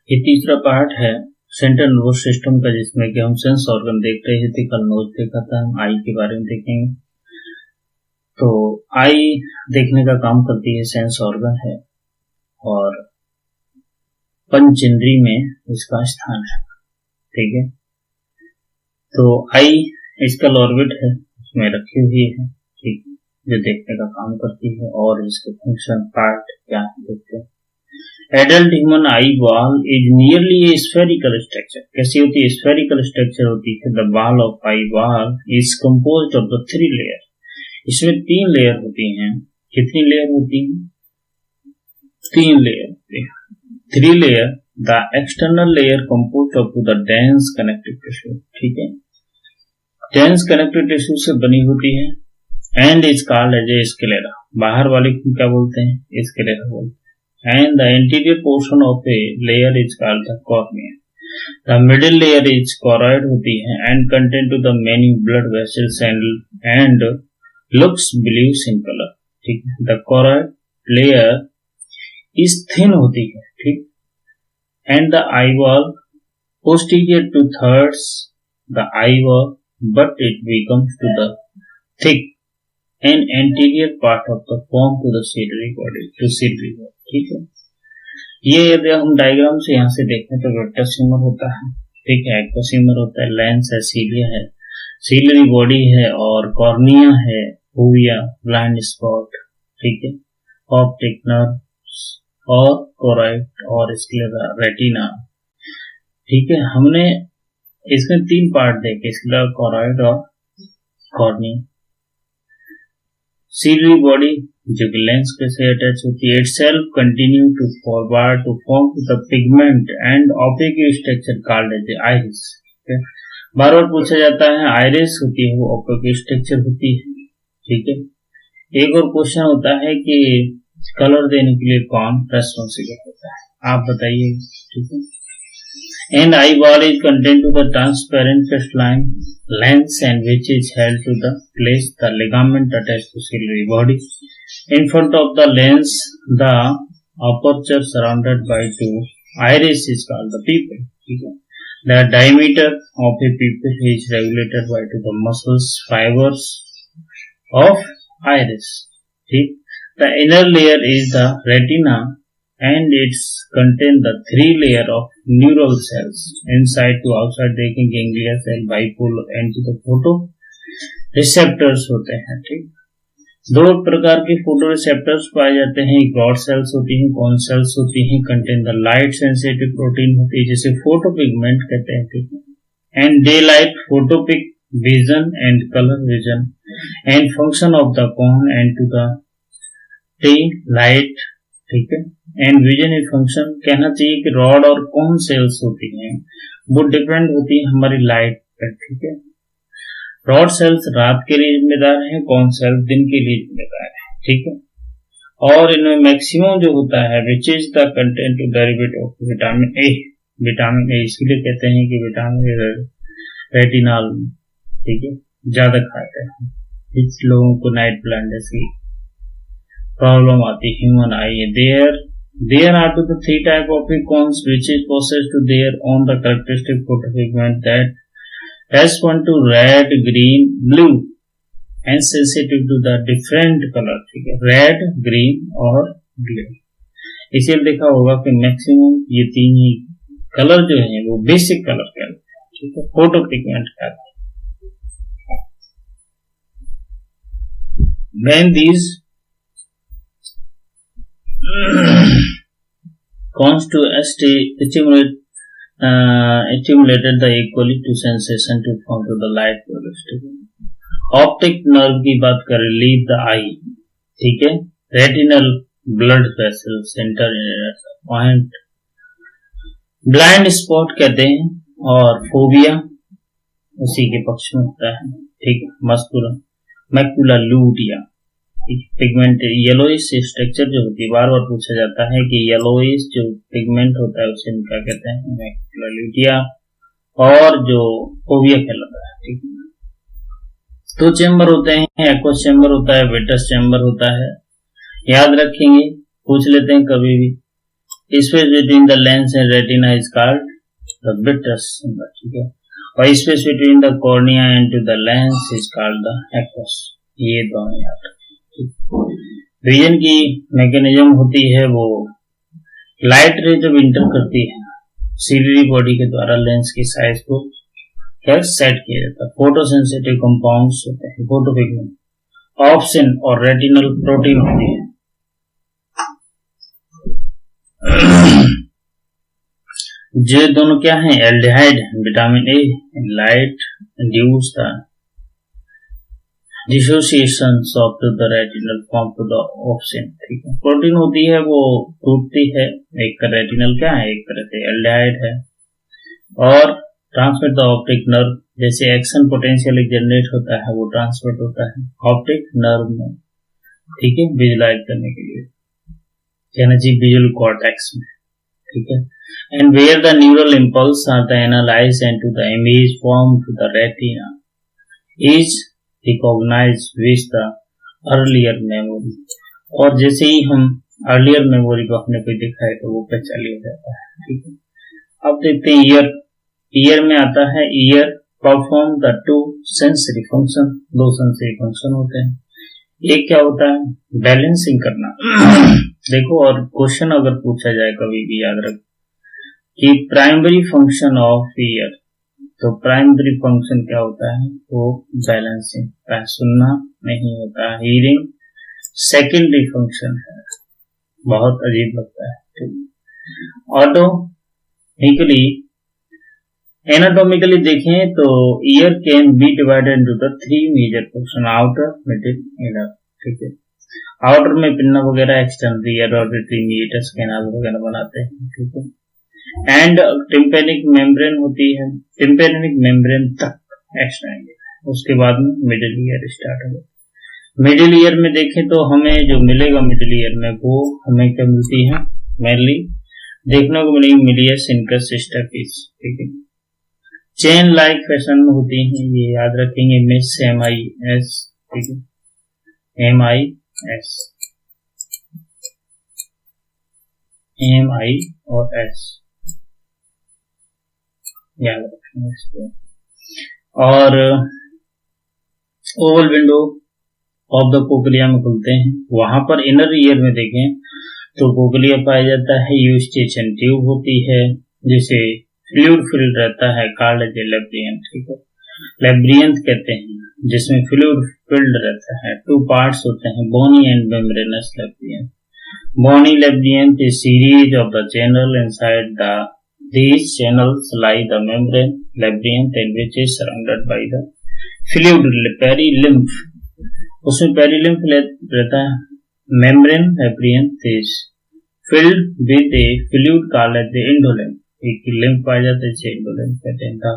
ये तीसरा पार्ट है सेंट्रल नर्वस सिस्टम का, जिसमें कि हम सेंस ऑर्गन देख रहे थे। कल नोज देखा था, हम आई के बारे में देखेंगे। तो आई देखने का काम करती है, सेंस ऑर्गन है और पंचेंद्रिय में इसका स्थान है। ठीक है, तो आई स्कल ऑर्बिट है, उसमें रखी हुई है। ठीक, जो देखने का काम करती है और इसके फंक्शन पार्ट क्या है देखते हैं। Adult human eye ball is nearly A spherical structure. कैसी होती है? स्फेरिकल स्ट्रक्चर होती है। The ball of eye ball is composed of the 3 layer. इसमें 3 लेयर होती हैं। कितनी लेयर होती हैं? 3 लेयर होती है। 3 layer. The external layer composed of the dense connective tissue. ठीक है, डेंस कनेक्टिव टिश्यू से बनी होती है। And is called as a sclera. बाहर वाले को क्या बोलते हैं? स्क्लेरा बोलते हैं। And the anterior portion of a layer is called the cornea. The middle layer is choroid होती है and contain to the many blood vessels and looks bluish in color. ठीक है, the choroid layer is thin होती है। ठीक, and the eyeball posterior to thirds the eyeball, but it becomes to the thick and anterior part of the form to the ciliary body. ठीक है, ये यदि हम डायग्राम से यहाँ से देखें तो वेक्टरसीमर होता है। ठीक है, एक्वोसीमर होता है, लेंस है, सीलिया है, सीलियरी बॉडी है और कॉर्निया है, फोविया, ब्लाइंड स्पॉट। ठीक है, ऑप्टिक नर्व और कोराइड और स्क्लेरा, रेटिना। ठीक है, हमने इसमें 3 पार्ट देखे, स्क्लेरा, कोराइड और कॉर्निया। सीलियरी बॉडी जो कि लेंस के से अटैच होती है, itself continue to forward to form the pigment and opaque structure called as the iris. बार बार पूछा जाता है, आइरिस होती है वो opaque structure होती है। ठीक है, एक और क्वेश्चन होता है कि कलर देने के लिए कौन रेस्पॉन्सिबल होता है, आप बताइए। ठीक है, and eyeball is contained to the transparent crystalline lens and which is held to the place the ligament attached to ciliary body. In front of the lens, the aperture surrounded by 2 iris is called the pupil. ठीक है, the diameter of a pupil is regulated by the muscles fibers of iris. ठीक, the inner layer is the retina and it's contain the 3 layer of neural cells inside to outside देखें, ganglia cell, bipolar and to the photo receptors होते हैं। ठीक, 2 प्रकार के photo receptors पाए जाते हैं, एक रॉड सेल्स होती हैं, कॉन सेल्स होती हैं, contain the light sensitive protein होती है जिसे फोटो पिगमेंट कहते हैं। ठीक है, and day light photopic vision and colour vision and function of the cone and to the day light. ठीक है, एंड विजन एंड फंक्शन कहना चाहिए कि रॉड और कॉन सेल्स होती हैं, वो डिपेंड होती है हमारी लाइट पर। ठीक है, रॉड सेल्स रात के लिए जिम्मेदार है, कॉन सेल्स दिन के लिए जिम्मेदार है। ठीक है, और इनमें मैक्सिमम जो होता है which is the content to derivative of vitamin A. Vitamin A इसलिए कहते हैं कि विटामिन रेटिनॉल, ठीक है, ज्यादा खाते हैं। इस लोगों को नाइट ब्लाइंडनेस की प्रॉब्लम आती है। Human I there are to the 3 type of cones which is possessed to their own the characteristic photopigment that respond to red, green, blue and sensitive to the different color। ठीक है, red, green और blue. इसीलिए देखा होगा कि maximum ये 3 ही colour जो है वो बेसिक कलर कहते हैं। ठीक है, फोटो पिगमेंट कहते हैं। When these cones to stimulated the equally to sensation to form to the light produced। Optic nerve की बात करें, लीव द आई। ठीक है, retinal blood vessel centre point, blind spot कहते हैं, और फोबिया उसी के पक्ष में होता है। ठीक है, muscular macula लूटिया। Pigment yellowish structure जो होती है, बार बार पूछा जाता है कि येलोइश जो पिगमेंट होता है उसे क्या कहते हैं? मैक्युला लूटिया, और जो फोबिया कहलाता है। ठीक है, 2 चेम्बर होते हैं, एक्वस चेम्बर होता है, वेटस चेम्बर होता है। याद रखेंगे, पूछ लेते हैं कभी भी। Space between the lens and retina is called the vitreous chamber, ठीक है, और space between the cornea and to the lens is called the aqueous. ये दोनों याद रखें। विजन की मैकेनिज्म होती है वो लाइट रे जब इंटर करती है सिलियरी बॉडी के द्वारा लेंस की साइज को क्या सेट किया जाता है। फोटो सेंसिटिव कंपाउंड्स होते हैं, फोटोपिगमेंट, ऑप्सिन और रेटिनल प्रोटीन होती है। जो दोनों क्या है, aldehyde, vitamin A, light induce the dissociations of to the retinal form to the opsin, ठीक है। प्रोटीन होती है वो टूटती है, एक का रेटिनल क्या है, एक तरह से एल्डिहाइड है, और ट्रांसमिट द ऑप्टिक नर्व, जैसे एक्शन पोटेंशियल जनरेट होता है वो ट्रांसमिट होता है ऑप्टिक नर्व में, ठीक है, विजुलाइज करने के लिए, एनर्जी विजुअल कॉर्टेक्स में, ठीक है। And where the neural impulse are the analyse and to the image form to the retina is recognise with the earlier memory, और जैसे ही हम अर्लियर मेमोरी को अपने को दिखाए तो वो पहचान लिया जाता है, ठीक है। अब देखते हैं ईयर। ईयर में आता है year perform the two sensory function, दो सेंसरी फंक्शन होते हैं। एक क्या होता है, बैलेंसिंग करना। देखो, और क्वेश्चन अगर पूछा जाए कभी भी याद रख कि प्राइमरी फंक्शन ऑफ ईयर, तो प्राइमरी फंक्शन क्या होता है, वो बैलेंसिंग का, सुनना नहीं होता। हीयरिंग सेकेंडरी फंक्शन है, बहुत अजीब लगता है, ठीक। ऑटोमिकली एनाटॉमिकली देखें तो ear can be divided into the three major portion, outer, middle, inner, ठीक है। आउटर में पिन्ना वगैरह, external ear auditory meatus canal वगैरह बनाते हैं, ठीक है। एंड टिम्पेनिक मेम्ब्रेन होती है, टिम्पेनिक मेम्ब्रेन तक एक्सटेंड, उसके बाद में मिडिल ईयर स्टार्ट होगा। मिडिल ईयर में देखें तो हमें जो मिलेगा मिडिल ईयर में, वो हमें क्या मिलती है, मेनली देखने को मिलेगी मिलियस इनकस स्टैपिस, ठीक है। चेन लाइक फैशन में होती है, ये याद रखेंगे, मिस MIS, ठीक है, MIS, MI और S याद रखेंगे इसको। और Oval window of the cochlea में खुलते हैं, वहां पर इनर ईयर में देखें तो कोकलिया पाया जाता है, यूस्टेशन ट्यूब होती है जिसे फ्लूइड फिल्ड रहता है, कॉल्ड लेब्रियंथ, ठीक है, लेब्रियंथ कहते हैं, जिसमें फ्लूइड फिल्ड रहता है। टू पार्ट्स होते हैं, bony and membranous labyrinth. Bony labyrinth is series of the channel inside the these channels lie the membrane labyrinth and which is surrounded by the fluid perilymph, उसमें perilymph रहता है। membrane labyrinth is filled with a fluid called as the endolymph, एक lymph पाया जाता है जिसे endolymph कहते हैं। the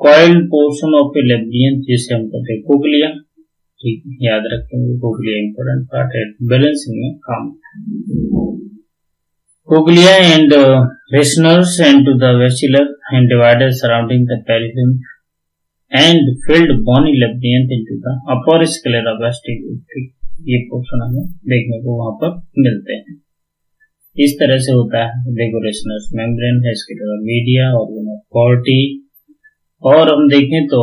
coiled portion of a labyrinth जिसे हम कहते हैं कोकलिया, ठीक, याद रखेंगे, कोकलिया इंपॉर्टेंट पार्ट है, बैलेंसिंग में काम। Cochlea and resonance and to the vesicular and divided surrounding the perilymph and filled bony labyrinth into the upper sclera vestibule, ठीक, ये पोर्शन हमें देखने को वहां पर मिलते हैं। इस तरह से होता है, देखो, रेसनस मेम्ब्रेन है, scala media, organ of Corti, और हम देखें तो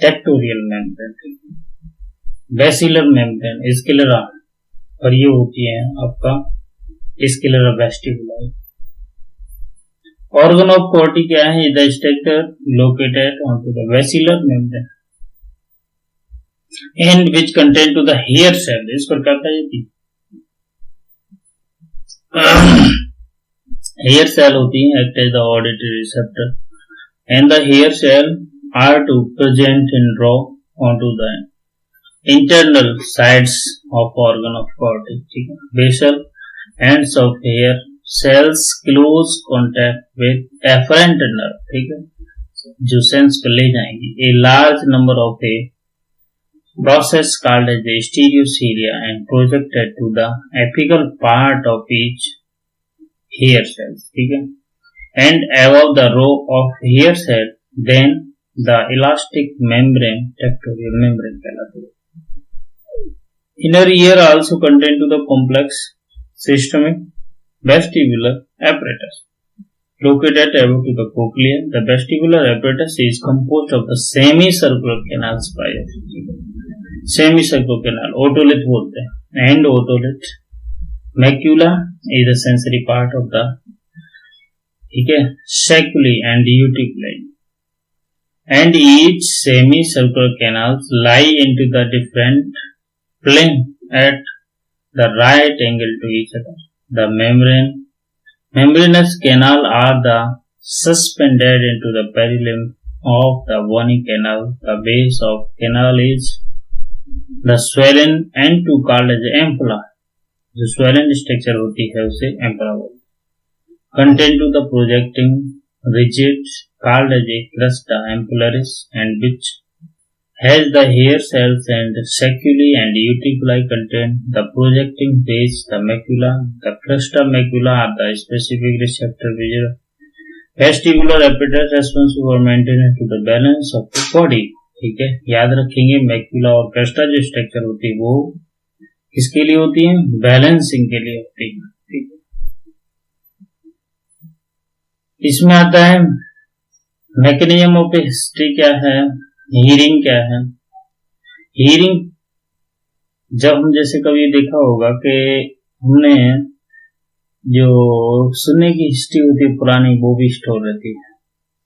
tectorial membrane, vesicular membrane, scala, और ये होती है आपका scala vestibuli. Organ of Corti क्या है, the structure located on to the vesicular membrane and which contain to the hair cell, इस पर कहता है हेयर सेल होती है, act as the auditory receptor and the hair cell are to present in row on to the internal sides of organ of Corti, ठीक है। Basal ends of hair cells close contact with afferent nerve, ठीक है, जो sense को ले जाएंगी। a large number of a process called as the stereocelia and projected to the apical part of each hair cells, ठीक है, and above the row of hair cell then the elastic membrane, tectorial membrane कहलाती है। inner ear also contain to the complex systemic vestibular apparatus. Located above to the cochlea, the vestibular apparatus is composed of the semicircular canals by semicircular canal, otolith बोलते हैं, and otolith. Macula is the sensory part of the, ठीक है, saculi and uticuli. And each semicircular canals lie into the different plane at the right angle to each other. The membranous canal are the suspended into the perilymph of the bony canal. The base of canal is the swollen end to called as ampulla. जो swollen structure होती है उसे ampulla बोलते हैं. Content to the projecting rigid called as a cresta ampullaris, and which has the hair cells and saculi and uticuli contain the projecting base, the macula. The cresta macula are the specific receptor vestibular apparatus responsible for maintenance to the balance of the body. ठीक है, याद रखेंगे macula और Cresta जो structure होती है वो किसके लिए होती है? बैलेंसिंग के लिए होती है. ठीक है, इसमें आता है मैकेनिज्म ऑफ हिस्ट्री क्या है, हीरिंग क्या है. हीरिंग जब हम जैसे कभी देखा होगा कि हमने जो सुनने की हिस्ट्री होती है पुरानी वो भी स्टोर रहती है.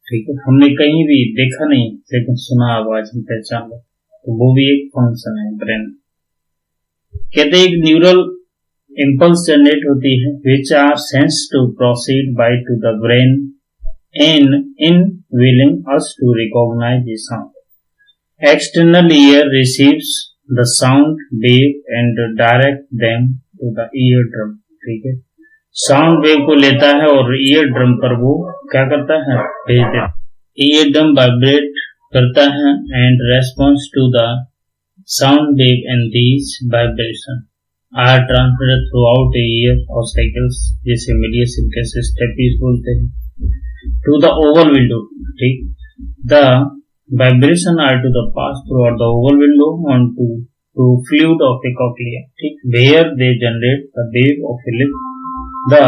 ठीक है, हमने कहीं भी देखा नहीं लेकिन सुना आवाज में पहचान लो, तो वो भी एक फंक्शन है ब्रेन. कहते एक न्यूरल इम्पल्स जनरेट होती है which are sense to proceed by to the brain in willing us to recognize the sound. External ear receives the sound wave and direct them to the eardrum. ठीक है, sound wave को लेता है और ear drum पर वो क्या करता है, भेज देता है. ईयर ड्रम वाइब्रेट करता है and response to the sound wave and these vibration are transmitted throughout ear और साइकिल्स, जिसे मीडिया सिंथेसिस टेपीज बोलते हैं, to the oval window. ठीक, the vibration are to the pass throughout the oval window onto to fluid of a cochlea. ठीक, where they generate the wave of a lymph. The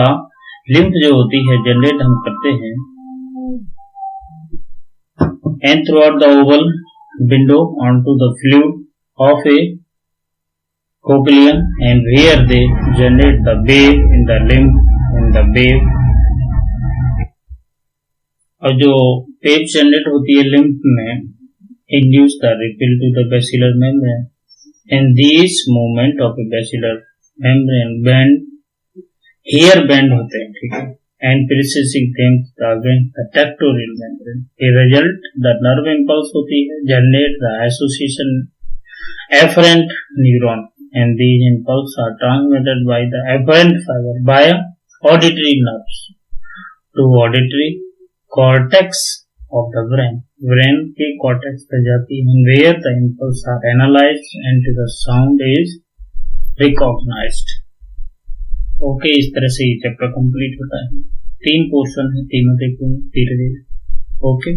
lymph जो होती है generate हम करते हैं and throughout the oval window onto the fluid of a cochlea, and where they generate the wave in the lymph in the wave. और जो wave generate होती है लिम्फ में induce the ripple to the basilar membrane, and this movement of the basilar membrane bend hair bend होते हैं. ठीक है, and processing things against the tectorial membrane. A result the nerve impulse होती है generate the association afferent neuron, and these impulse are transmitted by the afferent fibre by auditory nerves to auditory cortex of the brain. Brain के cortex पे जाती है where the impulse are analyzed and the sound is recognized. Okay, इस तरह से ये chapter complete होता है. 3 पोर्शन है, तीनों देखेंगे धीरे धीरे. ओके,